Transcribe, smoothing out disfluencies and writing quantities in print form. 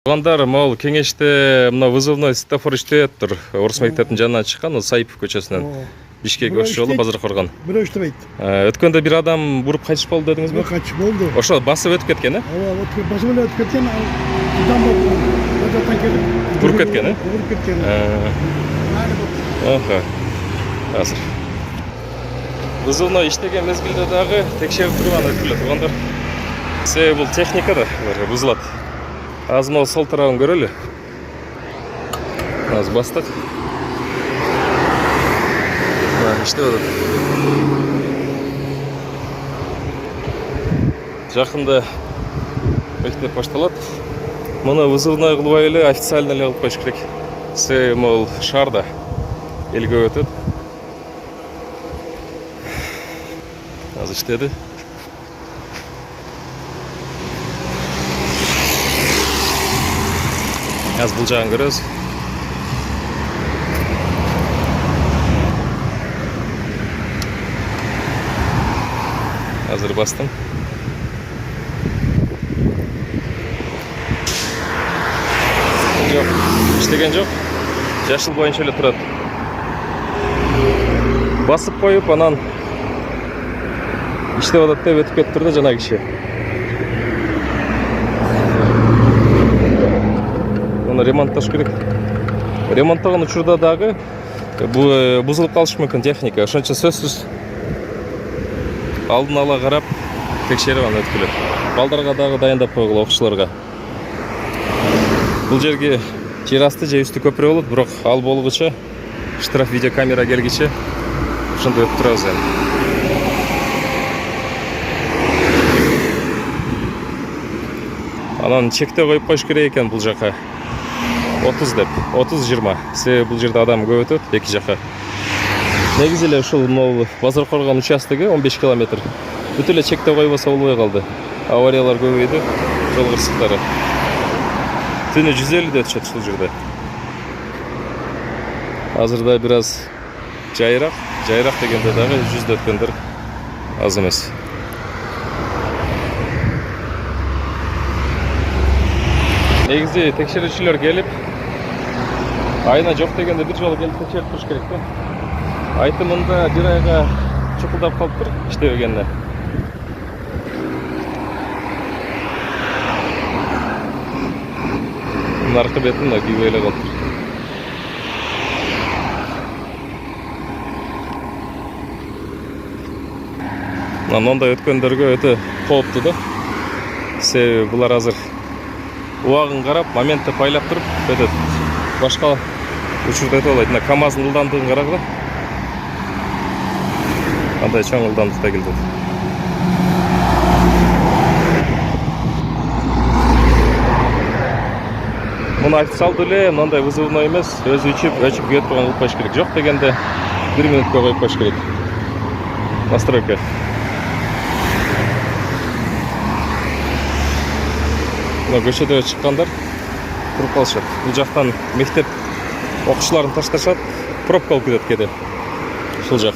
Туугандар, могул кеңеште мына вызовной светофор иштеп тур. Орус мектептин жанынан чыккан, Саипов көчөсүнөн Бишкек өш жолу Базар Коргон. Бирөө иштебейт. Өткөндө бир адам буруп кайтыш болду дедиңизби? Кайтыш болду. Ошо басып өтүп кеткен, Ооба, басып эле өтүп кеткен. Жан болду. Жактан келип буруп кеткен, Буруп кеткен. Аха. Азыр. Вызовной иштеген мезгилде дагы текшерип турган өткүлө тургандар. Себеби бул техника да бузулат. Азыр могу сол тарабын көрөлү. Азыр бастык. İşte öyle. Жақында мектеп башталат. Мына вызовной кылбай эле официально эле кылып коюш керек. Себеби могул шаарда элге өтөт. Азыр иштеди. Азыр бул жагын көрөбүз. Hazır bastım. Yok. İşlegen yok. Yaşıl boyunca öyle turат. Basıp koyup anan işte o da ötüp kettirdi jana kişi. Onu remonttaş керек. Remonttаган учурда дагы бузулуп калышы мүмкүн техника. Ошончо сөзсүз алдын ала карап текшерип аны өткүлөт. Балдарга дагы дайындап койгула, окуучуларга. Бул жерге жер асты же үстү көпүрө болот, бирок ал болгучу штраф видеокамера келгиче ошондо өтүп турабыз эми. Анан чектөө коюп коюш керек экен бул жака. 30 деп, 30-20. Себеби бул жерде адам көп өтөт эки жака. Негизи эле ушул Базар Коргон участогу 15 километр. Бүт эле чектөө койбосо болбой калды. Авариялар көбөйдү, жол кырсыктары. Түнү 150 деп өтүшөт ушул жерде. Азырда бир аз жайыраак дегенде дагы 100 өткөндөр аз эмес. Негизи текшерүүчүлөр келип, айына жок дегенде бир жолу келип текшерип туруш керек да. Айтымында бир айга чукулдап калыптыр иштебегенде. Наркы бетін күйбөй эле калыптыр. Мондай өткөндөргө өтө кооптуу да. Себеби булар азыр убагын карап, моментти пайлап туруп өтөт. Башка учурда өтө албайт. Мына КамАЗдын ылдамдыгын карагыла. Андай чоң ылдамдыкта келди. Муну официалдуу эле мындай вызовной эмес, өзү өчүп кете турган кылып коюш керек. Жок дегенде 1 минутка коюп коюш керек. Настройка. Мына көчөдө чыккандар туруп калышат. Бул жактан мектеп окуучуларын ташташат, пробка болуп кетет кээде. Ушул жак.